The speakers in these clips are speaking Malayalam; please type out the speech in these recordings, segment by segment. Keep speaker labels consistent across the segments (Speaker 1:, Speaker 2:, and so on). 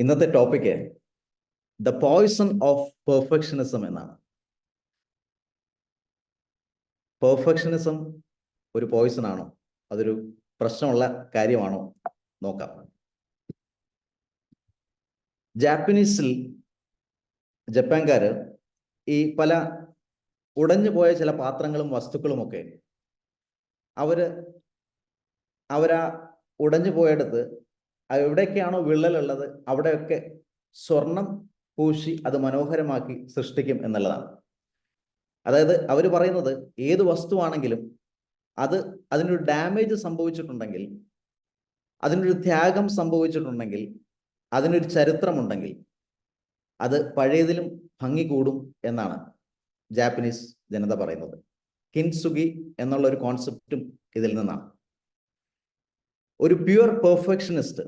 Speaker 1: ഇന്നത്തെ topic the poison of perfectionism എന്നാണ്. പെർഫെക്ഷനിസം ഒരു പോയ്സൺ ആണോ, അതൊരു പ്രശ്നമുള്ള കാര്യമാണോ നോക്കാം. ജപ്പാൻകാര് ഈ പല ഉടഞ്ഞു പോയ ചില പാത്രങ്ങളും വസ്തുക്കളുമൊക്കെ അവരാ ഉടഞ്ഞു പോയെടുത്ത് എവിടെയൊക്കെയാണോ വിള്ളലുള്ളത് അവിടെയൊക്കെ സ്വർണം പൂശി അത് മനോഹരമാക്കി സൃഷ്ടിക്കും എന്നുള്ളതാണ്. അതായത് അവർ പറയുന്നത് ഏത് വസ്തുവാണെങ്കിലും അതിനൊരു ഡാമേജ് സംഭവിച്ചിട്ടുണ്ടെങ്കിൽ, അതിനൊരു ത്യാഗം സംഭവിച്ചിട്ടുണ്ടെങ്കിൽ, അതിനൊരു ചരിത്രമുണ്ടെങ്കിൽ അത് പഴയതിലും ഭംഗി കൂടും എന്നാണ് ജാപ്പനീസ് ജനത പറയുന്നത്. കിൻസുഗി എന്നുള്ള ഒരു കോൺസെപ്റ്റും ഇതിൽ നിന്നാണ്. ഒരു പ്യുവർ പെർഫെക്ഷനിസ്റ്റ്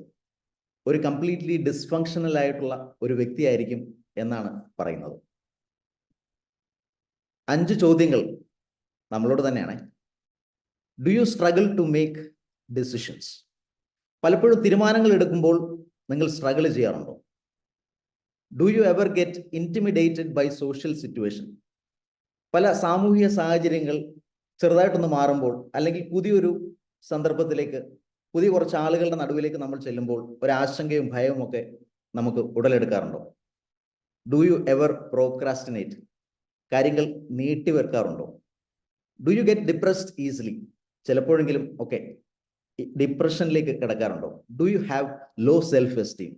Speaker 1: ഒരു കംപ്ലീറ്റ്ലി ഡിസ്ഫങ്ഷണൽ ആയിട്ടുള്ള ഒരു വ്യക്തിയായിരിക്കും എന്നാണ് പറയുന്നത്. 5 ചോദ്യങ്ങൾ നമ്മളോട് തന്നെയാണ്. Do you struggle to make decisions? പലപ്പോഴും തീരുമാനങ്ങൾ എടുക്കുമ്പോൾ നിങ്ങൾ സ്ട്രഗിൾ ചെയ്യാറുണ്ടോ? Do you ever get intimidated by social situation? പല സാമൂഹിക സാഹചര്യങ്ങൾ ചെറുതായിട്ടൊന്ന് മാറുമ്പോൾ, അല്ലെങ്കിൽ പുതിയൊരു സന്ദർഭത്തിലേക്ക്, പുതിയ കുറച്ച് ആളുകളുടെ നടുവിലേക്ക് നമ്മൾ ചെല്ലുമ്പോൾ ഒരാശങ്കയും ഭയവും ഒക്കെ നമുക്ക് ഉടലെടുക്കാറുണ്ടോ? Do you ever procrastinate? കാര്യങ്ങൾ നീട്ടിവെക്കാറുണ്ടോ? Do you get depressed easily? ചിലപ്പോഴെങ്കിലും ഒക്കെ ഡിപ്രഷനിലേക്ക് കിടക്കാറുണ്ടോ? Do you have low self esteem?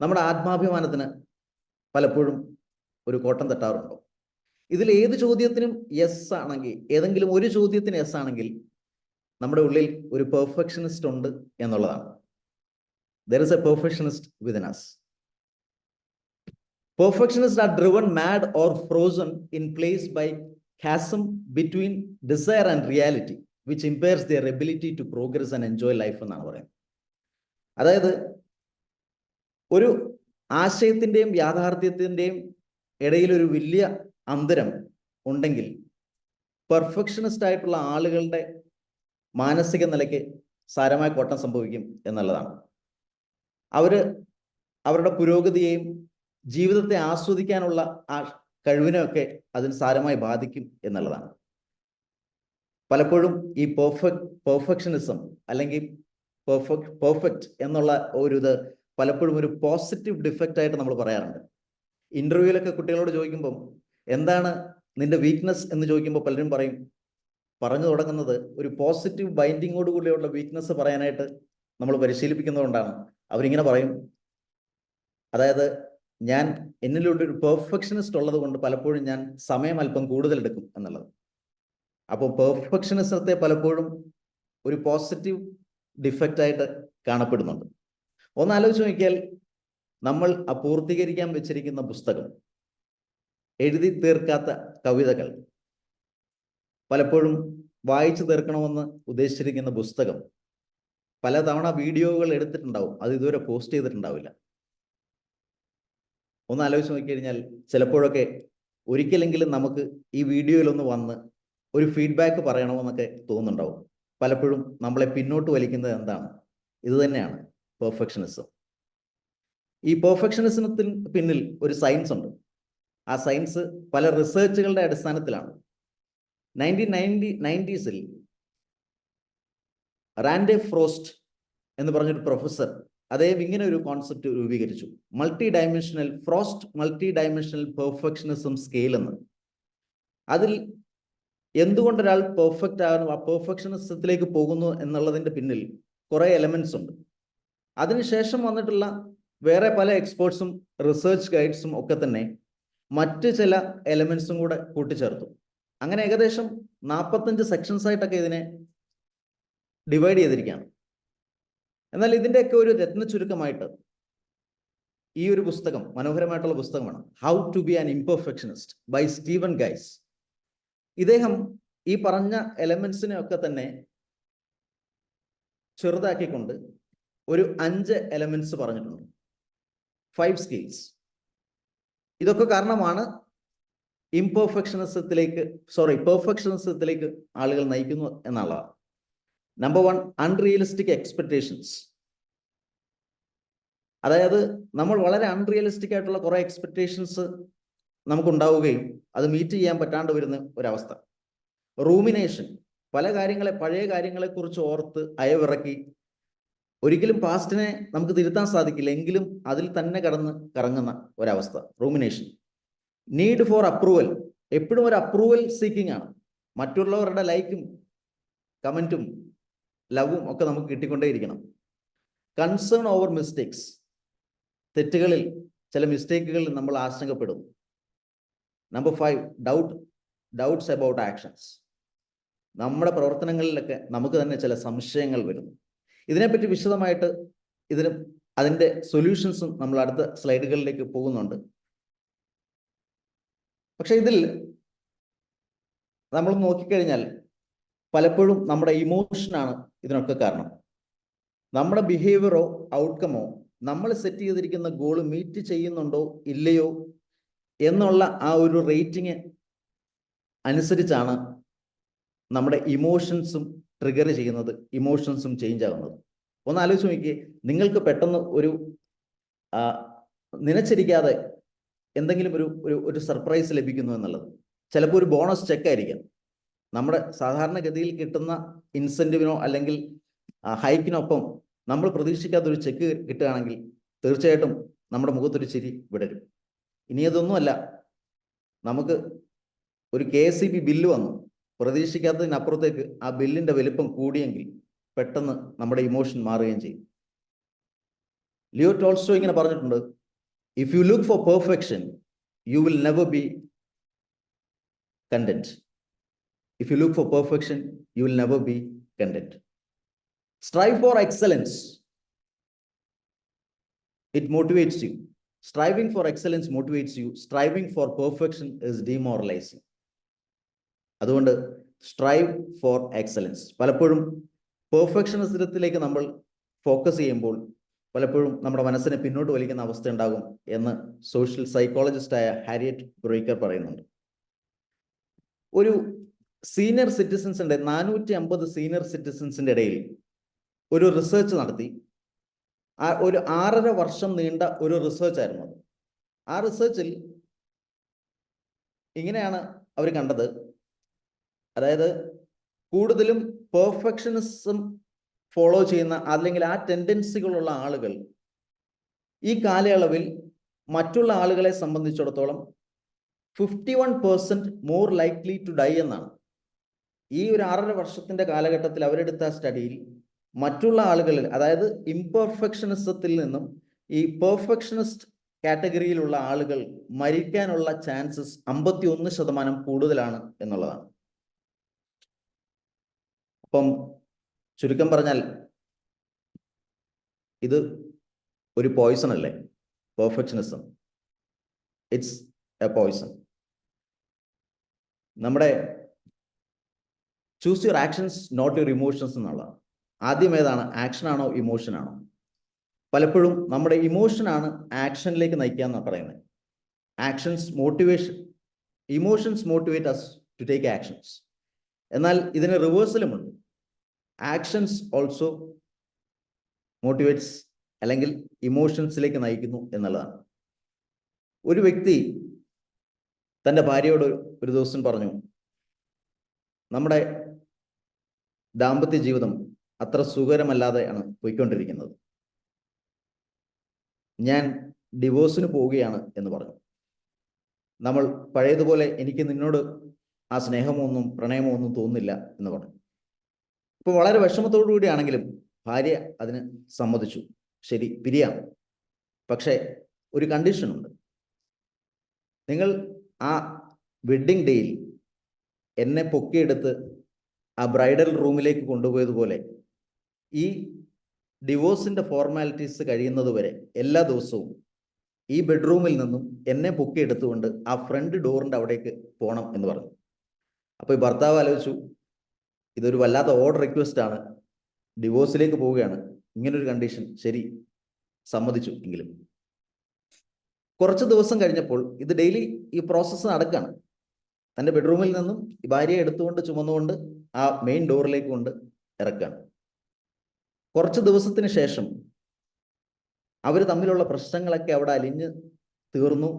Speaker 1: നമ്മുടെ ആത്മാഭിമാനത്തിന് പലപ്പോഴും ഒരു കോട്ടം തട്ടാറുണ്ടോ? ഇതിൽ ഏത് ചോദ്യത്തിനും യെസ് ആണെങ്കിൽ, ഏതെങ്കിലും ഒരു ചോദ്യത്തിന് യെസ് ആണെങ്കിൽ നമ്മുടെ ഉള്ളിൽ ഒരു പെർഫെക്ഷനിസ്റ്റ് ഉണ്ട് എന്നുള്ളതാണ്. There is a perfectionist within us. Perfectionists are driven mad or frozen in place by chasm between desire and reality, which impairs their ability to progress and enjoy life എന്നാണ് പറയുന്നത്. അതായത് ഒരു ആശയത്തിൻ്റെയും യാഥാർത്ഥ്യത്തിൻ്റെയും ഇടയിൽ ഒരു വലിയ അന്തരം ഉണ്ടെങ്കിൽ പെർഫെക്ഷനിസ്റ്റ് ആയിട്ടുള്ള ആളുകളുടെ മാനസിക നിലയ്ക്ക് സാരമായ കോട്ടം സംഭവിക്കും എന്നുള്ളതാണ്. അവരുടെ പുരോഗതിയെയും ജീവിതത്തെ ആസ്വദിക്കാനുള്ള ആ കഴിവിനെയൊക്കെ അതിന് സാരമായി ബാധിക്കും എന്നുള്ളതാണ്. പലപ്പോഴും ഈ പെർഫെക്ഷനിസം അല്ലെങ്കിൽ പെർഫെക്റ്റ് എന്നുള്ള ഒരു ഇത് പലപ്പോഴും ഒരു പോസിറ്റീവ് ഡിഫക്റ്റ് ആയിട്ട് നമ്മൾ പറയാറുണ്ട്. ഇന്റർവ്യൂവിലൊക്കെ കുട്ടികളോട് ചോദിക്കുമ്പം എന്താണ് നിന്റെ വീക്ക്നെസ് എന്ന് ചോദിക്കുമ്പോൾ പലരും പറഞ്ഞു തുടങ്ങുന്നത് ഒരു പോസിറ്റീവ് ബൈൻഡിങ്ങോട് കൂടിയുള്ള വീക്ക്നെസ് പറയാനായിട്ട് നമ്മൾ പരിശീലിപ്പിക്കുന്നതുകൊണ്ടാണ്. അവരിങ്ങനെ പറയും, അതായത് എന്നിലുള്ളൊരു പെർഫെക്ഷനിസ്റ്റ് ഉള്ളത് കൊണ്ട് പലപ്പോഴും ഞാൻ സമയം അല്പം കൂടുതൽ എടുക്കും എന്നുള്ളത്. അപ്പോൾ പെർഫെക്ഷനിസത്തെ പലപ്പോഴും ഒരു പോസിറ്റീവ് ഡിഫക്റ്റ് ആയിട്ട് കാണപ്പെടുന്നുണ്ട്. ഒന്ന് ആലോചിച്ച് നോക്കിയാൽ, നമ്മൾ അപൂർത്തീകരിക്കാൻ വെച്ചിരിക്കുന്ന പുസ്തകം, എഴുതി തീർക്കാത്ത കവിതകൾ, പലപ്പോഴും വായിച്ചു തീർക്കണമെന്ന് ഉദ്ദേശിച്ചിരിക്കുന്ന പുസ്തകം, പലതവണ വീഡിയോകൾ എടുത്തിട്ടുണ്ടാവും, അത് ഇതുവരെ പോസ്റ്റ് ചെയ്തിട്ടുണ്ടാവില്ല. ഒന്ന് ആലോചിച്ച് നോക്കിക്കഴിഞ്ഞാൽ ചിലപ്പോഴൊക്കെ ഒരിക്കലെങ്കിലും നമുക്ക് ഈ വീഡിയോയിലൊന്ന് വന്ന് ഒരു ഫീഡ്ബാക്ക് പറയണമെന്നൊക്കെ തോന്നുന്നുണ്ടാവും. പലപ്പോഴും നമ്മളെ പിന്നോട്ട് വലിക്കുന്നത് എന്താണ്? ഇത് തന്നെയാണ് പെർഫെക്ഷനിസം. ഈ പെർഫെക്ഷനിസത്തിന് പിന്നിൽ ഒരു സയൻസ് ഉണ്ട്. ആ സയൻസ് പല റിസർച്ചുകളുടെ അടിസ്ഥാനത്തിലാണ്. 1990s റാൻഡെ ഫ്രോസ്റ്റ് എന്ന് പറഞ്ഞൊരു പ്രൊഫസർ അദ്ദേഹം ഇങ്ങനെ ഒരു കോൺസെപ്റ്റ് രൂപീകരിച്ചു, മൾട്ടി ഡയമെൻഷണൽ പെർഫെക്ഷനിസം സ്കെയിൽ എന്ന്. അതിൽ എന്തുകൊണ്ടൊരാൾ പെർഫെക്റ്റ് ആകുന്നു, ആ പെർഫെക്ഷനിസത്തിലേക്ക് പോകുന്നു എന്നുള്ളതിൻ്റെ പിന്നിൽ കുറേ എലമെന്റ്സ് ഉണ്ട്. അതിനുശേഷം വന്നിട്ടുള്ള വേറെ പല എക്സ്പേർട്സും റിസർച്ച് ഗൈഡ്സും ഒക്കെ തന്നെ മറ്റ് ചില എലമെന്റ്സും കൂടെ കൂട്ടിച്ചേർത്തു. അങ്ങനെ ഏകദേശം 45 സെക്ഷൻസ് ആയിട്ടൊക്കെ ഇതിനെ ഡിവൈഡ് ചെയ്തിരിക്കുകയാണ്. എന്നാൽ ഇതിൻ്റെയൊക്കെ ഒരു രത്ന ചുരുക്കമായിട്ട് ഈ ഒരു പുസ്തകം, മനോഹരമായിട്ടുള്ള പുസ്തകമാണ് how to be an imperfectionist by Stephen Guise. ഇദ്ദേഹം ഈ പറഞ്ഞ എലമെന്റ്സിനെ ഒക്കെ തന്നെ ചെറുതാക്കിക്കൊണ്ട് ഒരു 5 എലമെന്റ്സ് പറഞ്ഞിട്ടുണ്ട്, 5 സ്കിൽസ്. ഇതൊക്കെ കാരണമാണ് പെർഫെക്ഷനിസത്തിലേക്ക് ആളുകൾ നയിക്കുന്നു എന്നുള്ളതാണ്. Number 1, unrealistic expectations. അതായത് നമ്മൾ വളരെ അൺറിയലിസ്റ്റിക് ആയിട്ടുള്ള കുറേ എക്സ്പെക്ടേഷൻസ് നമുക്കുണ്ടാവുകയും അത് മീറ്റ് ചെയ്യാൻ പറ്റാണ്ട് വരുന്ന ഒരവസ്ഥ. റൂമിനേഷൻ, പഴയ കാര്യങ്ങളെക്കുറിച്ച് ഓർത്ത് അയവിറക്കി ഒരിക്കലും പാസ്റ്റിനെ നമുക്ക് തിരുത്താൻ സാധിക്കില്ല, എങ്കിലും അതിൽ തന്നെ കറങ്ങുന്ന ഒരവസ്ഥ, റൂമിനേഷൻ. നീഡ് ഫോർ അപ്രൂവൽ, എപ്പോഴും ഒരു അപ്രൂവൽ സീക്കിംഗ് ആണ്. മറ്റുള്ളവരുടെ ലൈക്കും കമൻറ്റും ലവും ഒക്കെ നമുക്ക് കിട്ടിക്കൊണ്ടേയിരിക്കണം. കൺസേൺ ഓവർ മിസ്റ്റേക്സ്, തെറ്റുകളിൽ ചില മിസ്റ്റേക്കുകളിൽ നമ്മൾ ആശങ്കപ്പെടും. നമ്പർ 5, ഡൗട്ട്സ് അബൌട്ട് ആക്ഷൻസ്, നമ്മുടെ പ്രവർത്തനങ്ങളിലൊക്കെ നമുക്ക് തന്നെ ചില സംശയങ്ങൾ വരുന്നു. ഇതിനെപ്പറ്റി വിശദമായിട്ട് അതിൻ്റെ സൊല്യൂഷൻസും നമ്മൾ അടുത്ത സ്ലൈഡുകളിലേക്ക് പോകുന്നുണ്ട്. പക്ഷെ ഇതിൽ നമ്മൾ നോക്കിക്കഴിഞ്ഞാൽ പലപ്പോഴും നമ്മുടെ ഇമോഷനാണ് ഇതിനൊക്കെ കാരണം. നമ്മുടെ ബിഹേവിയറോ ഔട്ട്കമോ നമ്മൾ സെറ്റ് ചെയ്തിരിക്കുന്ന ഗോൾ മീറ്റ് ചെയ്യുന്നുണ്ടോ ഇല്ലയോ എന്നുള്ള ആ ഒരു റേറ്റിംഗ് അനുസരിച്ചാണ് നമ്മുടെ ഇമോഷൻസും ട്രിഗർ ചെയ്യുന്നത്, ഇമോഷൻസും ചേഞ്ച് ആകുന്നത്. ഒന്ന് ആലോചിച്ച് നോക്കിയേ, നിങ്ങൾക്ക് പെട്ടെന്ന് ഒരു നനച്ചിരിക്കാതെ എന്തെങ്കിലും ഒരു സർപ്രൈസ് ലഭിക്കുന്നു എന്നുള്ളത്. ചിലപ്പോൾ ഒരു ബോണസ് ചെക്ക് ആയിരിക്കാം. നമ്മുടെ സാധാരണഗതിയിൽ കിട്ടുന്ന ഇൻസെൻറ്റീവിനോ അല്ലെങ്കിൽ ഹൈക്കിനൊപ്പം നമ്മൾ പ്രതീക്ഷിക്കാത്ത ഒരു ചെക്ക് കിട്ടുകയാണെങ്കിൽ തീർച്ചയായിട്ടും നമ്മുടെ മുഖത്തൊരു ചിരി വിടരും. ഇനി അതൊന്നുമല്ല, നമുക്ക് ഒരു KSEB ബില്ല് വന്നു, പ്രതീക്ഷിക്കാത്തതിനപ്പുറത്തേക്ക് ആ ബില്ലിന്റെ വലിപ്പം കൂടിയെങ്കിൽ പെട്ടെന്ന് നമ്മുടെ ഇമോഷൻ മാറുകയും ചെയ്യും. ലിയോ ടോൾസ്റ്റോയ് ഇങ്ങനെ പറഞ്ഞിട്ടുണ്ട്, if you look for perfection you will never be content. If you look for perfection you will never be content. Strive for excellence, it motivates you. Striving for excellence motivates you. Striving for perfection is demoralizing. അതുകൊണ്ട് സ്ട്രൈവ് ഫോർ എക്സലൻസ്. പലപ്പോഴും പെർഫെക്ഷനിസത്തിലേക്ക് നമ്മൾ ഫോക്കസ് ചെയ്യുമ്പോൾ പലപ്പോഴും നമ്മുടെ മനസ്സിനെ പിന്നോട്ട് വലിക്കുന്ന അവസ്ഥ ഉണ്ടാകും എന്ന് സോഷ്യൽ സൈക്കോളജിസ്റ്റായ ഹാരിയറ്റ് ബ്രേക്കർ പറയുന്നുണ്ട്. ഒരു സീനിയർ സിറ്റിസൺസിന്റെ 450 സീനിയർ സിറ്റിസൺസിന്റെ ഇടയിൽ ഒരു റിസർച്ച് നടത്തി. ഒരു 6.5 വർഷം നീണ്ട ഒരു റിസർച്ച് ആയിരുന്നു അത്. ആ റിസർച്ചിൽ ഇങ്ങനെയാണ് അവർ കണ്ടത്, അതായത് കൂടുതലും പെർഫെക്ഷനിസം ഫോളോ ചെയ്യുന്ന അല്ലെങ്കിൽ ആ ടെൻഡൻസികളുള്ള ആളുകൾ ഈ കാലയളവിൽ മറ്റുള്ള ആളുകളെ സംബന്ധിച്ചിടത്തോളം 51% മോർ ലൈക്ലി ടു ഡൈ എന്നാണ്. ഈ ഒരു 6.5 വർഷത്തിന്റെ കാലഘട്ടത്തിൽ അവരെടുത്ത സ്റ്റഡിയിൽ മറ്റുള്ള ആളുകളിൽ, അതായത് ഇംപെർഫെക്ഷനിസത്തിൽ നിന്നും ഈ പെർഫെക്ഷനിസ്റ്റ് കാറ്റഗറിയിലുള്ള ആളുകൾ മരിക്കാനുള്ള ചാൻസസ് 51% കൂടുതലാണ് എന്നുള്ളതാണ്. അപ്പം ചുരുക്കം പറഞ്ഞാൽ ഇത് ഒരു പോയ്സൺ അല്ലേ, പെർഫെക്ഷനിസം. It's a poison. നമ്മുടെ choose your actions not your emotions എന്നുള്ളതാണ്. ആദ്യം ഏതാണ്, ആക്ഷനാണോ ഇമോഷനാണോ? പലപ്പോഴും നമ്മുടെ ഇമോഷനാണ് ആക്ഷനിലേക്ക് നയിക്കുക എന്നാണ് പറയുന്നത്. Emotions motivate us to take actions. എന്നാൽ ഇതിന് റിവേഴ്സലുമുണ്ട്. ആക്ഷൻസ് ഓൾസോ മോട്ടിവേറ്റ്സ് അല്ലെങ്കിൽ ഇമോഷൻസിലേക്ക് നയിക്കുന്നു എന്നുള്ളതാണ്. ഒരു വ്യക്തി തൻ്റെ ഭാര്യയോട് ഒരു ദിവസം പറഞ്ഞു, നമ്മുടെ ദാമ്പത്യ ജീവിതം അത്ര സുഖകരമല്ലാതെയാണ് പോയിക്കൊണ്ടിരിക്കുന്നത്, ഞാൻ ഡിവോഴ്സിന് പോവുകയാണ് എന്ന് പറഞ്ഞു. നമ്മൾ പഴയതുപോലെ എനിക്ക് നിന്നോട് ആ സ്നേഹമോ ഒന്നും പ്രണയമോ ഒന്നും തോന്നുന്നില്ല എന്ന് പറഞ്ഞു. ഇപ്പോൾ വളരെ വിഷമത്തോടു കൂടിയാണെങ്കിലും ഭാര്യ അതിന് സമ്മതിച്ചു. ശരി, പിരിയാം, പക്ഷേ ഒരു കണ്ടീഷനുണ്ട്. നിങ്ങൾ ആ വെഡ്ഡിങ് ഡേയിൽ എന്നെ പൊക്കിയെടുത്ത് ആ ബ്രൈഡൽ റൂമിലേക്ക് കൊണ്ടുപോയതുപോലെ ഈ ഡിവോഴ്സിന്റെ ഫോർമാലിറ്റീസ് കഴിയുന്നത് വരെ എല്ലാ ദിവസവും ഈ ബെഡ്റൂമിൽ നിന്നും എന്നെ പൊക്കിയെടുത്തുകൊണ്ട് ആ ഫ്രണ്ട് ഡോറിന്റെ അവിടേക്ക് പോകണം എന്ന് പറഞ്ഞു. അപ്പോൾ ഈ ഭർത്താവ് ആലോചിച്ചു, ഇതൊരു വല്ലാത്ത ഓഡ് റിക്വസ്റ്റ് ആണ്, ഡിവോഴ്സിലേക്ക് പോവുകയാണ്, ഇങ്ങനൊരു കണ്ടീഷൻ, ശരി സമ്മതിച്ചു. എങ്കിലും കുറച്ച് ദിവസം കഴിഞ്ഞപ്പോൾ ഇത് ഡെയിലി ഈ പ്രോസസ്സ് നടക്കുകയാണ്. തൻ്റെ ബെഡ്റൂമിൽ നിന്നും ഈ ഭാര്യയെ എടുത്തുകൊണ്ട് ചുമന്നുകൊണ്ട് ആ മെയിൻ ഡോറിലേക്ക് കൊണ്ട് ഇറക്കുകയാണ്. കുറച്ച് ദിവസത്തിന് ശേഷം അവർ തമ്മിലുള്ള പ്രശ്നങ്ങളൊക്കെ അവിടെ അലിഞ്ഞ് തീർന്നു.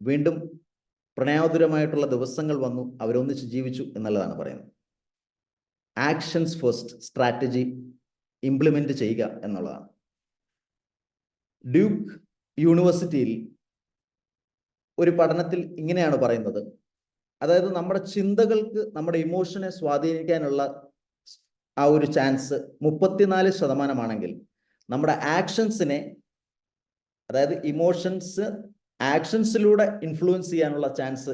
Speaker 1: വീണ്ടും പ്രണയാതുരമായിട്ടുള്ള ദിവസങ്ങൾ വന്നു. അവരൊന്നിച്ച് ജീവിച്ചു എന്നുള്ളതാണ് പറയുന്നത്. ആക്ഷൻസ് ഫസ്റ്റ്, സ്ട്രാറ്റജി ഇംപ്ലിമെന്റ് ചെയ്യുക എന്നുള്ളതാണ്. ഡ്യൂക്ക് യൂണിവേഴ്സിറ്റിയിൽ ഒരു പഠനത്തിൽ ഇങ്ങനെയാണ് പറയുന്നത്. അതായത് നമ്മുടെ ചിന്തകൾക്ക് നമ്മുടെ ഇമോഷനെ സ്വാധീനിക്കാനുള്ള ആ ഒരു ചാൻസ് 34% നമ്മുടെ ആക്ഷൻസിനെ, അതായത് ഇമോഷൻസ് ആക്ഷൻസിലൂടെ ഇൻഫ്ലുവൻസ് ചെയ്യാനുള്ള ചാൻസ്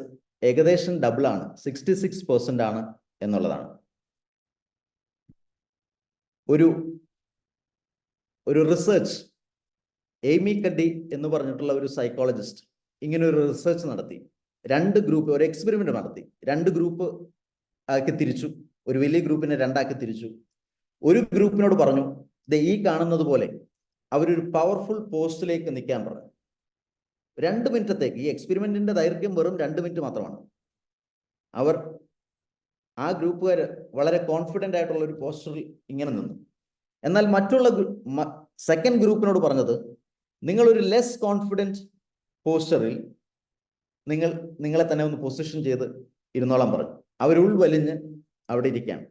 Speaker 1: ഏകദേശം ഡബിൾ ആണ്, 66% ആണ് എന്നുള്ളതാണ്. ഒരു റിസർച്ച്, എയ്മി കഡി എന്ന് പറഞ്ഞിട്ടുള്ള ഒരു സൈക്കോളജിസ്റ്റ് ഇങ്ങനെ ഒരു റിസർച്ച് നടത്തി. 2 ഗ്രൂപ്പ്, ഒരു എക്സ്പെരിമെന്റ് നടത്തി. 2 ഗ്രൂപ്പ് ആക്കി തിരിച്ചു. ഒരു വലിയ ഗ്രൂപ്പിനെ 2 ആക്കി തിരിച്ചു. ഒരു ഗ്രൂപ്പിനോട് പറഞ്ഞു, ഈ കാണുന്നത് പോലെ അവരൊരു പവർഫുൾ പോസ്റ്റിലേക്ക് നിൽക്കാൻ പറഞ്ഞു. 2 മിനിറ്റത്തേക്ക്. ഈ എക്സ്പെരിമെന്റിന്റെ ദൈർഘ്യം വെറും 2 മിനിറ്റ് മാത്രമാണ്. അവർ, ആ ഗ്രൂപ്പുകാർ വളരെ കോൺഫിഡന്റ് ആയിട്ടുള്ള ഒരു പോസ്റ്ററിൽ ഇങ്ങനെ നിന്നു. എന്നാൽ മറ്റുള്ള സെക്കൻഡ് ഗ്രൂപ്പിനോട് പറഞ്ഞത്, നിങ്ങളൊരു ലെസ് കോൺഫിഡന്റ് പോസ്റ്ററിൽ നിങ്ങളെ തന്നെ ഒന്ന് പൊസിഷൻ ചെയ്ത് ഇരുന്നോളാൻ പറഞ്ഞു. അവർ ഉൾവലിഞ്ഞ് അവിടെ ഇരിക്കുകയാണ്.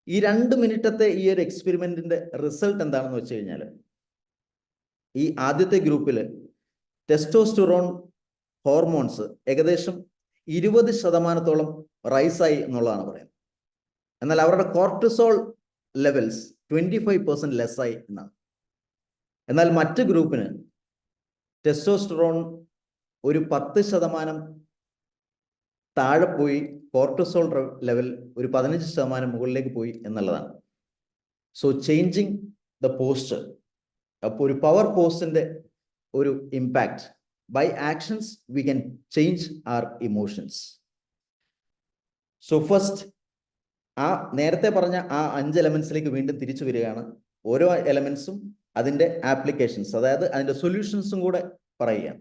Speaker 1: ഈ 2 മിനിറ്റത്തെ ഈ ഒരു എക്സ്പെരിമെന്റിന്റെ റിസൾട്ട് എന്താണെന്ന് വെച്ച് കഴിഞ്ഞാൽ, ഈ ആദ്യത്തെ ഗ്രൂപ്പിൽ ടെസ്റ്റോസ്റ്റെറോൺ ഹോർമോൺസ് ഏകദേശം 20% റൈസായി എന്നുള്ളതാണ് പറയുന്നത്. എന്നാൽ അവരുടെ കോർട്ടിസോൾ ലെവൽസ് 25% ലെസ്സായി എന്നാണ്. എന്നാൽ മറ്റ് ഗ്രൂപ്പിന് ടെസ്റ്റോസ്റ്റെറോൺ ഒരു 10% താഴെ പോയി, കോർട്ടിസോൾ ലെവൽ ഒരു 15% മുകളിലേക്ക് പോയി എന്നുള്ളതാണ്. So changing the posture. അപ്പോൾ ഒരു പവർ പോസ്റ്റിന്റെ ഒരു impact. By actions we can change our emotions. So first, ആ നേരത്തെ പറഞ്ഞ ആ 5 എലമെന്റ്സിലേക്ക് വീണ്ടും തിരിച്ചു വരികയാണ്. ഓരോ എലമെന്റ്സും അതിന്റെ ആപ്ലിക്കേഷൻസ്, അതായത് അതിന്റെ സൊല്യൂഷൻസും കൂടെ പറയുകയാണ്.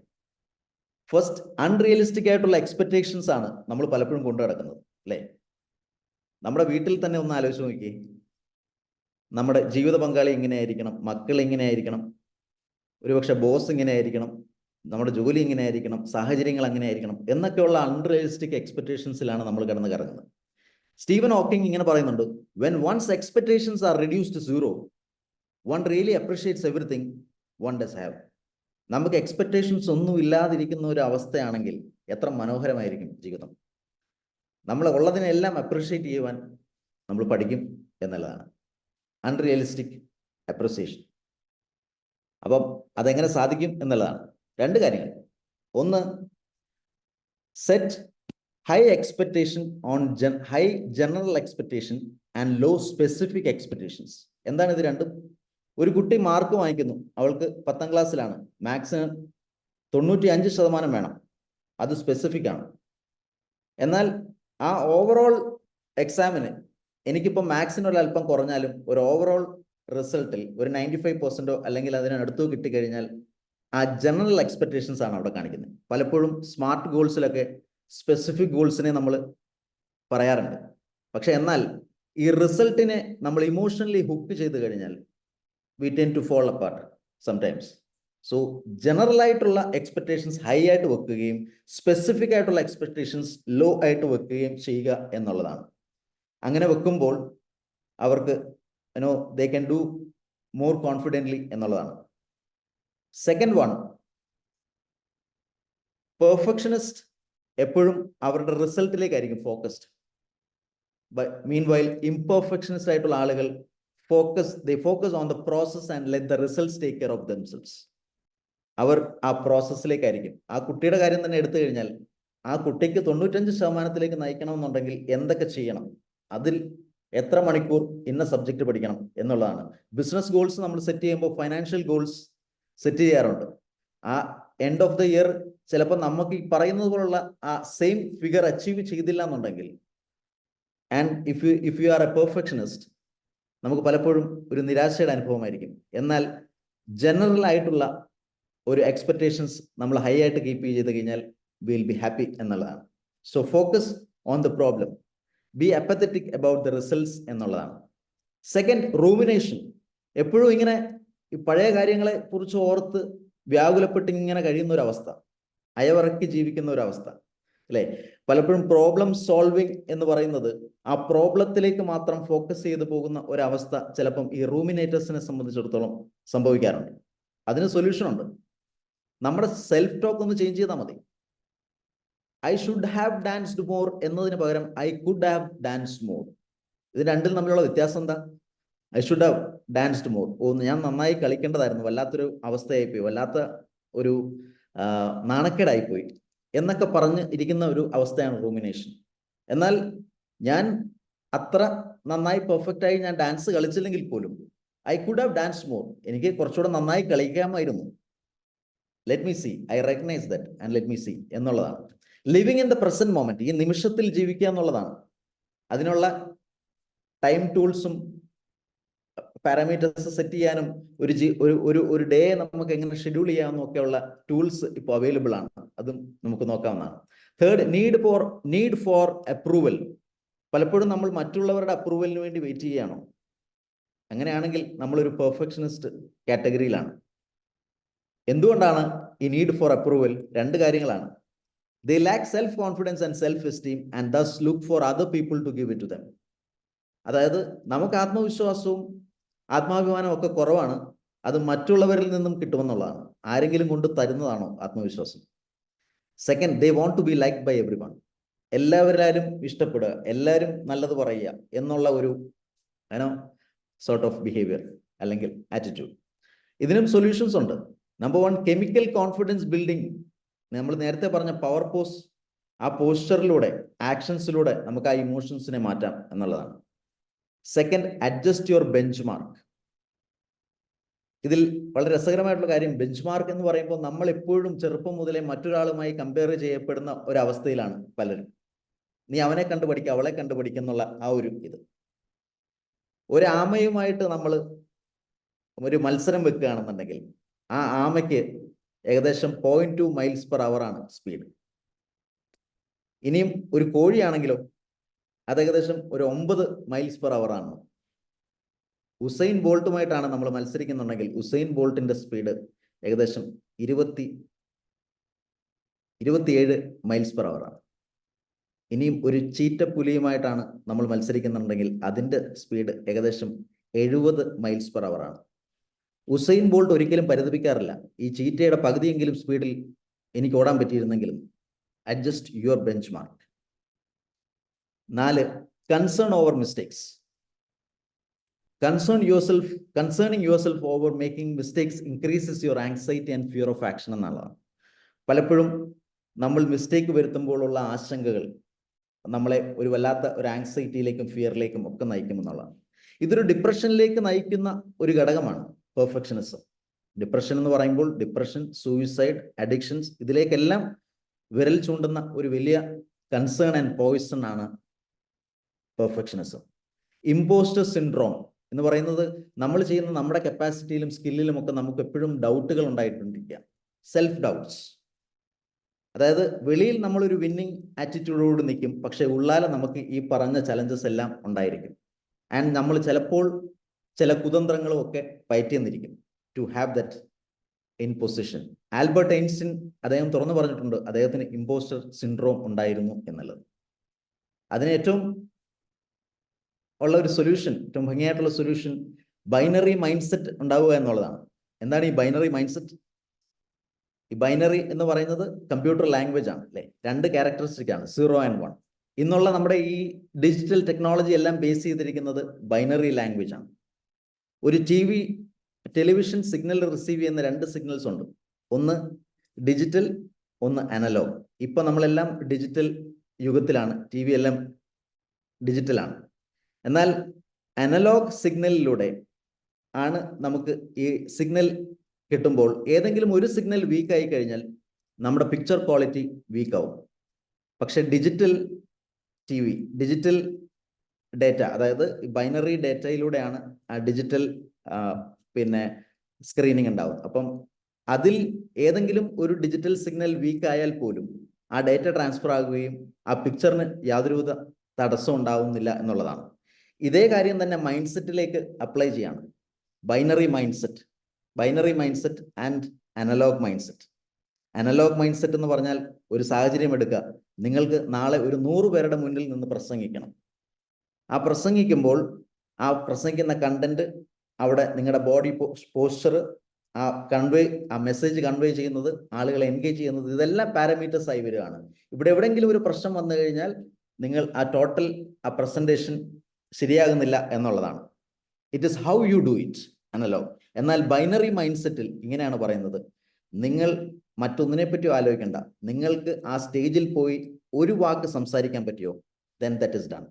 Speaker 1: ഫസ്റ്റ്, അൺറിയലിസ്റ്റിക് ആയിട്ടുള്ള എക്സ്പെക്ടേഷൻസ് ആണ് നമ്മൾ പലപ്പോഴും കൊണ്ടു നടക്കുന്നത്, അല്ലേ? നമ്മുടെ വീട്ടിൽ തന്നെ ഒന്ന് ആലോചിച്ച് നോക്കിയേ. നമ്മുടെ ജീവിത പങ്കാളി ഇങ്ങനെയായിരിക്കണം, മക്കൾ ഇങ്ങനെയായിരിക്കണം, ഒരുപക്ഷെ ബോസ് ഇങ്ങനെയായിരിക്കണം, നമ്മുടെ ജോലി ഇങ്ങനെയായിരിക്കണം, സാഹചര്യങ്ങൾ അങ്ങനെയായിരിക്കണം എന്നൊക്കെയുള്ള അൺറിയലിസ്റ്റിക് എക്സ്പെക്ടേഷൻസിലാണ് നമ്മൾ കിടന്ന് കറങ്ങുന്നത്. സ്റ്റീവൻ ഹോക്കിംഗ് ഇങ്ങനെ പറയുന്നുണ്ട്, when one's expectations are reduced to zero, one really appreciates everything one does have. നമുക്ക് എക്സ്പെക്ടേഷൻസ് ഒന്നും ഇല്ലാതിരിക്കുന്ന ഒരു അവസ്ഥയാണെങ്കിൽ എത്ര മനോഹരമായിരിക്കും ജീവിതം. നമ്മൾ ഉള്ളതിനെല്ലാം അപ്രിഷിയേറ്റ് ചെയ്യുവാൻ നമ്മൾ പഠിക്കും എന്നുള്ളതാണ് അൺറിയലിസ്റ്റിക് അപ്രിസിയേഷൻ. അപ്പം അതെങ്ങനെ സാധിക്കും എന്നുള്ളതാണ്. 2 കാര്യങ്ങൾ. ഒന്ന്, set high expectation on high general expectation and low specific expectations. എന്താണ് ഇത് രണ്ടും? ഒരു കുട്ടി മാർക്ക് വാങ്ങിക്കുന്നു, അവൾക്ക് 10ാം ക്ലാസ്സിലാണ്, മാത്സിന് 95% വേണം, അത് സ്പെസിഫിക് ആണ്. എന്നാൽ ആ ഓവറോൾ എക്സാമിന് എനിക്കിപ്പോൾ മാത്സിന് ഒരല്പം കുറഞ്ഞാലും ഒരു ഓവറോൾ റിസൾട്ടിൽ ഒരു 95% അല്ലെങ്കിൽ അതിനടുത്തോ കിട്ടിക്കഴിഞ്ഞാൽ ആ ജനറൽ എക്സ്പെക്ടേഷൻസ് ആണ് അവിടെ കാണിക്കുന്നത്. പലപ്പോഴും സ്മാർട്ട് ഗോൾസിലൊക്കെ സ്പെസിഫിക് ഗോൾസിനെ നമ്മൾ പറയാറുണ്ട്. പക്ഷെ എന്നാൽ ഈ റിസൾട്ടിനെ നമ്മൾ ഇമോഷണലി ഹുക്ക് ചെയ്ത് കഴിഞ്ഞാൽ we tend to fall apart sometimes. So general ആയിട്ടുള്ള എക്സ്പെക്ടേഷൻസ് ഹൈ ആയിട്ട് വെക്കുകയും സ്പെസിഫിക് ആയിട്ടുള്ള എക്സ്പെക്ടേഷൻസ് ലോ ആയിട്ട് വെക്കുകയും ചെയ്യുക എന്നുള്ളതാണ്. അങ്ങനെ വെക്കുമ്പോൾ അവർക്ക് they can do more confidently എന്നുള്ളതാണ്. സെക്കൻഡ് വൺ, പെർഫെക്ഷനിസ്റ്റ് എപ്പോഴും അവരുടെ റിസൾട്ടിലേക്കായിരിക്കും ഫോക്കസ്ഡ്. മീൻവൈൽ ഇംപെർഫെക്ഷനിസ്റ്റ് ആയിട്ടുള്ള ആളുകൾ they focus on the process and let the results take care of themselves. അവർ ആ പ്രോസസ്സിലേക്കായിരിക്കും. ആ കുട്ടിയുടെ കാര്യം തന്നെ എടുത്തു കഴിഞ്ഞാൽ ആ കുട്ടിക്ക് 95% നയിക്കണമെന്നുണ്ടെങ്കിൽ എന്തൊക്കെ ചെയ്യണം, അതിൽ എത്ര മണിക്കൂർ ഇന്ന സബ്ജക്റ്റ് പഠിക്കണം എന്നുള്ളതാണ്. ബിസിനസ് ഗോൾസ് നമ്മൾ സെറ്റ് ചെയ്യുമ്പോൾ ഫൈനാൻഷ്യൽ ഗോൾസ് സെറ്റ് ചെയ്യാറുണ്ട്. ആ എൻഡ് ഓഫ് ദ ഇയർ ചിലപ്പോൾ നമുക്ക് ഈ പറയുന്നത് പോലുള്ള ആ സെയിം ഫിഗർ അച്ചീവ് ചെയ്തില്ല എന്നുണ്ടെങ്കിൽ, and if you are A perfectionist, നമുക്ക് പലപ്പോഴും ഒരു നിരാശയുടെ അനുഭവമായിരിക്കും. എന്നാൽ ജനറൽ ആയിട്ടുള്ള ഒരു എക്സ്പെക്ടേഷൻസ് നമ്മൾ ഹൈ ആയിട്ട് കീപ്പ് ചെയ്ത് കഴിഞ്ഞാൽ വിൽ ബി ഹാപ്പി എന്നുള്ളതാണ്. So focus on the problem, be apathetic about the results എന്നുള്ളതാണ്. Second, rumination. എപ്പോഴും ഇങ്ങനെ ഈ പഴയ കാര്യങ്ങളെ കുറിച്ച് ഓർത്ത് വ്യാകുലപ്പെട്ട് ഇങ്ങനെ കഴിയുന്ന ഒരു അവസ്ഥ, അയവിറക്കി ജീവിക്കുന്ന ഒരു അവസ്ഥ അല്ലെ. പലപ്പോഴും പ്രോബ്ലം സോൾവിങ് എന്ന് പറയുന്നത് ആ പ്രോബ്ലത്തിലേക്ക് മാത്രം ഫോക്കസ് ചെയ്ത് പോകുന്ന ഒരവസ്ഥ ചിലപ്പം ഈ റൂമിനേറ്റേഴ്സിനെ സംബന്ധിച്ചിടത്തോളം സംഭവിക്കാറുണ്ട്. അതിന് സൊല്യൂഷൻ ഉണ്ട്. നമ്മുടെ സെൽഫ് ടോക്ക് ഒന്ന് ചേഞ്ച് ചെയ്താൽ മതി. I should have danced more എന്നതിന് പകരം I could have danced more. ഇത് രണ്ടിൽ തമ്മിലുള്ള വ്യത്യാസം എന്താ? I should have danced more, ഞാൻ നന്നായി കളിക്കേണ്ടതായിരുന്നു, വല്ലാത്തൊരു അവസ്ഥയായിപ്പോയി, വല്ലാത്ത ഒരു നാണക്കേടായിപ്പോയി എന്നൊക്കെ പറഞ്ഞ് ഇരിക്കുന്ന ഒരു അവസ്ഥയാണ് റൂമിനേഷൻ. എന്നാൽ ഞാൻ അത്ര നന്നായി പെർഫെക്റ്റായി ഞാൻ ഡാൻസ് കളിച്ചില്ലെങ്കിൽ പോലും I could have danced more, എനിക്ക് കുറച്ചുകൂടെ നന്നായി കളിക്കാമായിരുന്നു. Let me see, I recognise that and let me see എന്നുള്ളതാണ്. Living in the present moment, ഈ നിമിഷത്തിൽ ജീവിക്കുക എന്നുള്ളതാണ്. അതിനുള്ള ടൈം ടൂൾസും പാരാമീറ്റേഴ്സ് സെറ്റ് ചെയ്യാനും ഒരു ഡേ നമുക്ക് എങ്ങനെ ഷെഡ്യൂൾ ചെയ്യാമെന്നും ഒക്കെയുള്ള ടൂൾസ് ഇപ്പോൾ അവൈലബിൾ ആണ്. അതും നമുക്ക് നോക്കാവുന്നതാണ്. Third, need for approval. പലപ്പോഴും നമ്മൾ മറ്റുള്ളവരുടെ അപ്രൂവലിന് വേണ്ടി വെയിറ്റ് ചെയ്യുകയാണോ? അങ്ങനെയാണെങ്കിൽ നമ്മളൊരു പെർഫെക്ഷനിസ്റ്റ് കാറ്റഗറിയിലാണ്. എന്തുകൊണ്ടാണ് ഈ നീഡ് ഫോർ അപ്രൂവൽ? രണ്ട് കാര്യങ്ങളാണ്. They lack self-confidence and self-esteem and thus look for other people to give it to them. അതായത് നമുക്ക് ആത്മവിശ്വാസവും ആത്മാഭിമാനവും ഒക്കെ കുറവാണ്, അത് മറ്റുള്ളവരിൽ നിന്നും കിട്ടുമെന്നുള്ളതാണ്. ആരെങ്കിലും കൊണ്ട് തരുന്നതാണോ ആത്മവിശ്വാസം? Second, they want to be liked by everyone. എല്ലാവരും ഇഷ്ടപ്പെടുക, എല്ലാവരും നല്ലത് പറയുക എന്നുള്ള ഒരു സോർട്ട് ഓഫ് ബിഹേവിയർ അല്ലെങ്കിൽ ആറ്റിറ്റ്യൂഡ്. ഇതിനും സൊല്യൂഷൻസ് ഉണ്ട്. Number 1, chemical confidence building. നമ്മൾ നേരത്തെ പറഞ്ഞ പവർ പോസ്, ആ പോസ്ചറിലൂടെ ആക്ഷൻസിലൂടെ നമുക്ക് ആ ഇമോഷൻസിനെ മാറ്റാം എന്നുള്ളതാണ്. Second, adjust your bench mark. ഇതിൽ വളരെ രസകരമായിട്ടുള്ള കാര്യം, ബെഞ്ച് മാർക്ക് എന്ന് പറയുമ്പോൾ നമ്മൾ എപ്പോഴും ചെറുപ്പം മുതലേ മറ്റൊരാളുമായി കമ്പയർ ചെയ്യപ്പെടുന്ന ഒരവസ്ഥയിലാണ് പലരും. നീ അവനെ കണ്ടുപഠിക്കുക, അവളെ കണ്ടുപഠിക്കുന്നുള്ള ആ ഒരു ഇത്. ഒരു ആമയുമായിട്ട് നമ്മൾ ഒരു മത്സരം വെക്കുകയാണെന്നുണ്ടെങ്കിൽ ആ ആമയ്ക്ക് ഏകദേശം 0.2 മൈൽസ് പെർ അവർ ആണ് സ്പീഡ്. ഇനിയും ഒരു കോഴിയാണെങ്കിലോ അത് ഏകദേശം ഒരു 9 മൈൽസ് പെർ അവർ ആണ്. ഉസൈൻ ബോൾട്ടുമായിട്ടാണ് നമ്മൾ മത്സരിക്കുന്നുണ്ടെങ്കിൽ ഉസൈൻ ബോൾട്ടിന്റെ സ്പീഡ് ഏകദേശം 27 മൈൽസ് പെർ അവർ ആണ്. ഇനിയും ഒരു ചീറ്റപ്പുലിയുമായിട്ടാണ് നമ്മൾ മത്സരിക്കുന്നുണ്ടെങ്കിൽ അതിന്റെ സ്പീഡ് ഏകദേശം 70 മൈൽസ് പെർ അവർ ആണ്. ഉസൈൻ ബോൾട്ട് ഒരിക്കലും പരിതപിക്കാറില്ല, ഈ ചീറ്റയുടെ പകുതിയെങ്കിലും സ്പീഡിൽ എനിക്ക് ഓടാൻ പറ്റിയിരുന്നെങ്കിലും. Adjust your benchmark. 4, concern over mistakes. Concerning yourself over making mistakes increases your anxiety and fear of action എന്നുള്ളതാണ്. പലപ്പോഴും നമ്മൾ മിസ്റ്റേക്ക് വരുത്തുമ്പോഴുള്ള ആശങ്കകൾ നമ്മളെ ഒരു വല്ലാത്ത ഒരു ആങ്സൈറ്റിയിലേക്കും ഫിയറിലേക്കും ഒക്കെ നയിക്കുമെന്നുള്ളതാണ്. ഇതൊരു ഡിപ്രഷനിലേക്ക് നയിക്കുന്ന ഒരു ഘടകമാണ് പെർഫെക്ഷനിസം. ഡിപ്രഷൻ എന്ന് പറയുമ്പോൾ ഡിപ്രഷൻ, സൂയിസൈഡ്, അഡിക്ഷൻസ്, ഇതിലേക്കെല്ലാം വിരൽ ചൂണ്ടുന്ന ഒരു വലിയ കൺസേൺ ആൻഡ് പോയിസൺ ആണ് പെർഫെക്ഷനിസം. ഇമ്പോസ്റ്റർ സിൻഡ്രോം എന്ന് പറയുന്നത് നമ്മൾ ചെയ്യുന്ന നമ്മുടെ കപ്പാസിറ്റിയിലും സ്കില്ലിലും ഒക്കെ നമുക്ക് എപ്പോഴും ഡൗട്ടുകൾ ഉണ്ടായിട്ടിരിക്കുക, സെൽഫ് ഡൗട്ട്സ്. അതായത് വെളിയിൽ നമ്മളൊരു വിന്നിങ് ആറ്റിറ്റ്യൂഡോട് നിൽക്കും, പക്ഷെ ഉള്ളാലെ നമുക്ക് ഈ പറഞ്ഞ ചലഞ്ചസ് എല്ലാം ഉണ്ടായിരിക്കും. ആൻഡ് നമ്മൾ ചിലപ്പോൾ ചില കുതന്ത്രങ്ങളും ഒക്കെ പയറ്റിയെന്നിരിക്കും to have that in position. Albert Einstein അദ്ദേഹം തുറന്നു പറഞ്ഞിട്ടുണ്ട് അദ്ദേഹത്തിന് ഇമ്പോസ്റ്റർ സിൻഡ്രോം ഉണ്ടായിരുന്നു എന്നുള്ളത്. അതിന് ഏറ്റവും ഉള്ള ഒരു സൊല്യൂഷൻ, ഏറ്റവും ഭംഗിയായിട്ടുള്ള സൊല്യൂഷൻ ബൈനറി മൈൻഡ് സെറ്റ് ഉണ്ടാവുക എന്നുള്ളതാണ്. എന്താണ് ഈ ബൈനറി മൈൻഡ് സെറ്റ്? ഈ ബൈനറി എന്ന് പറയുന്നത് കമ്പ്യൂട്ടർ ലാംഗ്വേജ് ആണ് അല്ലേ, 2 ക്യാരക്ടറിസ്റ്റിക് ആണ്, 0 and 1. ഇന്നുള്ള നമ്മുടെ ഈ ഡിജിറ്റൽ ടെക്നോളജി എല്ലാം ബേസ് ചെയ്തിരിക്കുന്നത് ബൈനറി ലാംഗ്വേജ് ആണ്. ഒരു ടെലിവിഷൻ സിഗ്നൽ റിസീവ് ചെയ്യുന്ന 2 സിഗ്നൽസ് ഉണ്ട്, ഒന്ന് ഡിജിറ്റൽ, ഒന്ന് അനലോഗ്. ഇപ്പൊ നമ്മളെല്ലാം ഡിജിറ്റൽ യുഗത്തിലാണ്, ടി വി എല്ലാം ഡിജിറ്റലാണ്. എന്നാൽ അനലോഗ് സിഗ്നലിലൂടെ ആണ് നമുക്ക് ഈ സിഗ്നൽ കിട്ടുമ്പോൾ ഏതെങ്കിലും ഒരു സിഗ്നൽ വീക്ക് ആയി കഴിഞ്ഞാൽ നമ്മുടെ പിക്ചർ ക്വാളിറ്റി വീക്ക് ആവും. പക്ഷെ digital TV, digital data, അതായത് ബൈനറി ഡേറ്റയിലൂടെയാണ് ആ ഡിജിറ്റൽ സ്ക്രീനിങ് ഉണ്ടാവും. അപ്പം അതിൽ ഏതെങ്കിലും ഒരു ഡിജിറ്റൽ സിഗ്നൽ വീക്ക് ആയാൽ പോലും ആ ഡേറ്റ ട്രാൻസ്ഫർ ആകുകയും ആ പിക്ചറിന് യാതൊരുവിധ തടസ്സം ഉണ്ടാവുന്നില്ല എന്നുള്ളതാണ്. ഇതേ കാര്യം തന്നെ മൈൻഡ് സെറ്റിലേക്ക് അപ്ലൈ ചെയ്യാണ്. Binary mind set, binary mind set and analogue mind set. Analogue mind set എന്ന് പറഞ്ഞാൽ ഒരു സാഹചര്യം എടുക്കുക, നിങ്ങൾക്ക് നാളെ ഒരു 100 പേരുടെ മുന്നിൽ നിന്ന് പ്രസംഗിക്കണം. ആ പ്രസംഗിക്കുമ്പോൾ ആ പ്രസംഗിക്കുന്ന കണ്ടന്റ്, അവിടെ നിങ്ങളുടെ ബോഡി പോസ്ചർ, ആ മെസ്സേജ് കൺവേ ചെയ്യുന്നത്, ആളുകളെ എൻഗേജ് ചെയ്യുന്നത്, ഇതെല്ലാം പാരാമീറ്റേഴ്സ് ആയി വരികയാണ്. ഇവിടെ എവിടെയെങ്കിലും ഒരു പ്രശ്നം വന്നു കഴിഞ്ഞാൽ നിങ്ങൾ ആ പ്രസന്റേഷൻ ശരിയാകുന്നില്ല എന്നുള്ളതാണ്. It is how you do it analogue. എന്നാൽ ബൈനറി മൈൻഡ് സെറ്റിൽ ഇങ്ങനെയാണ് പറയുന്നത്, നിങ്ങൾ മറ്റൊന്നിനെ പറ്റിയോ ആലോചിക്കേണ്ട, നിങ്ങൾക്ക് ആ സ്റ്റേജിൽ പോയി ഒരു വാക്ക് സംസാരിക്കാൻ പറ്റിയോ, then that is done.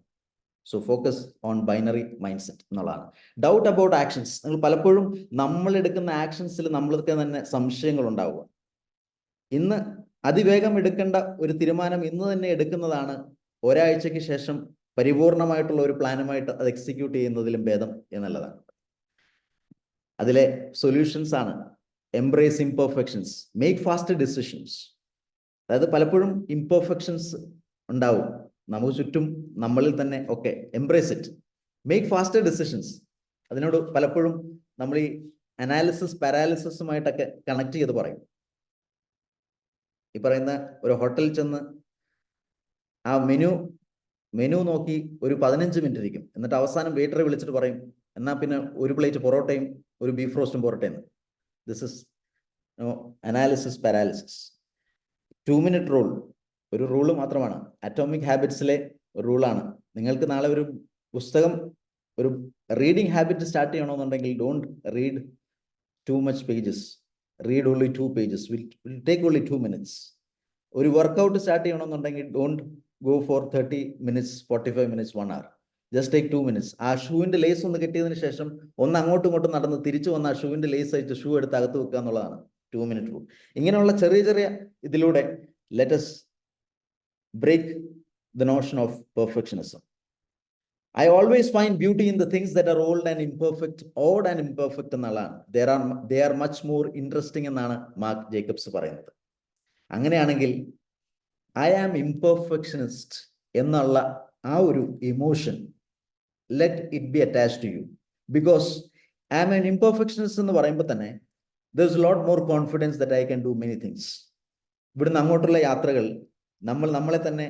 Speaker 1: So focus on binary mind set എന്നുള്ളതാണ്. Doubt about actions. നിങ്ങൾ പലപ്പോഴും നമ്മൾ എടുക്കുന്ന ആക്ഷൻസിൽ നമ്മൾക്ക് തന്നെ സംശയങ്ങൾ ഉണ്ടാവുക. ഇന്ന് അതിവേഗം എടുക്കേണ്ട ഒരു തീരുമാനം ഇന്ന് തന്നെ എടുക്കുന്നതാണ് ഒരാഴ്ചയ്ക്ക് ശേഷം പരിപൂർണമായിട്ടുള്ള ഒരു പ്ലാനുമായിട്ട് അത് എക്സിക്യൂട്ട് ചെയ്യുന്നതിലും ഭേദം എന്നുള്ളതാണ്. അതിലെ സൊല്യൂഷൻസ് ആണ് embrace imperfections, make fast decisions. അതായത് പലപ്പോഴും ഇംപെർഫെക്ഷൻസ് ഉണ്ടാവും നമുക്ക് ചുറ്റും, നമ്മളിൽ തന്നെ ഒക്കെ. Embrace it, make fast decisions. അതിനോട് പലപ്പോഴും നമ്മൾ ഈ അനാലിസിസ് പാരാലിസിസുമായിട്ടൊക്കെ കണക്ട് ചെയ്ത് പറയും. ഈ പറയുന്ന ഒരു ഹോട്ടലിൽ ചെന്ന് ആ മെനു നോക്കി ഒരു 15 മിനിറ്റ് ഇരിക്കും, എന്നിട്ട് അവസാനം വെയിറ്ററെ വിളിച്ചിട്ട് പറയും, എന്നാൽ പിന്നെ ഒരു പ്ലേറ്റ് പൊറോട്ടയും ഒരു ബീഫ് റോസ്റ്റും പൊറോട്ടയും. This is analysis paralysis. 2 minute rule ഒരു റൂള് മാത്രമാണ്, അറ്റോമിക് ഹാബിറ്റ്സിലെ ഒരു റൂളാണ്. നിങ്ങൾക്ക് നാളെ ഒരു പുസ്തകം, ഒരു റീഡിങ് ഹാബിറ്റ് സ്റ്റാർട്ട് ചെയ്യണമെന്നുണ്ടെങ്കിൽ don't read too much pages, read only 2 pages, will take only 2 minutes. ഒരു വർക്കൗട്ട് സ്റ്റാർട്ട് ചെയ്യണമെന്നുണ്ടെങ്കിൽ don't go for 30 minutes, 45 minutes, 1 hour. Just take 2 minutes. ആ ഷൂവിൻ്റെ ലേസ് ഒന്ന് കെട്ടിയതിന് ശേഷം ഒന്ന് അങ്ങോട്ടും ഇങ്ങോട്ടും നടന്ന് തിരിച്ചു വന്ന് ആ ഷൂവിൻ്റെ ലേസ് അയച്ച് ഷൂ എടുത്ത് അകത്ത് വെക്കുക എന്നുള്ളതാണ് 2 minute റൂൾ. ഇങ്ങനെയുള്ള ചെറിയ ചെറിയ ഇതിലൂടെ let us break the notion of perfectionism. I always find beauty in the things that are old and imperfect എന്നുള്ളതാണ്. They are much more interesting എന്നാണ് മാർക്ക് ജേക്കബ്സ് പറയുന്നത്. അങ്ങനെയാണെങ്കിൽ ഐ ആം ഇംപെർഫെക്ഷനിസ്റ്റ് എന്നുള്ള ആ ഒരു emotion, let it be attached to you. Because I am an imperfectionist എന്ന് പറയുമ്പോൾ തന്നെ there is a lot more confidence that I can do many things. ഇവിടുന്ന് അങ്ങോട്ടുള്ള യാത്രകൾ നമ്മളെ തന്നെ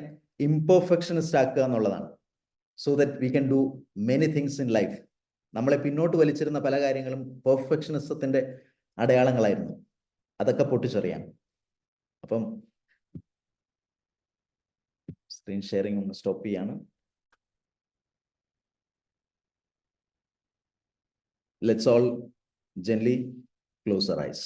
Speaker 1: ഇംപെർഫെക്ഷനിസ്റ്റ് ആക്കുക എന്നുള്ളതാണ്. So that we can do many things in life. നമ്മളെ പിന്നോട്ട് വലിച്ചിരുന്ന പല കാര്യങ്ങളും പെർഫെക്ഷനിസത്തിന്റെ അടയാളങ്ങളായിരുന്നു. അതൊക്കെ പൊട്ടിച്ചെറിയാം. അപ്പം സ്ക്രീൻ ഷെയറിംഗ് ഒന്ന് സ്റ്റോപ്പ് ചെയ്യാണ്. Let's all gently close our eyes.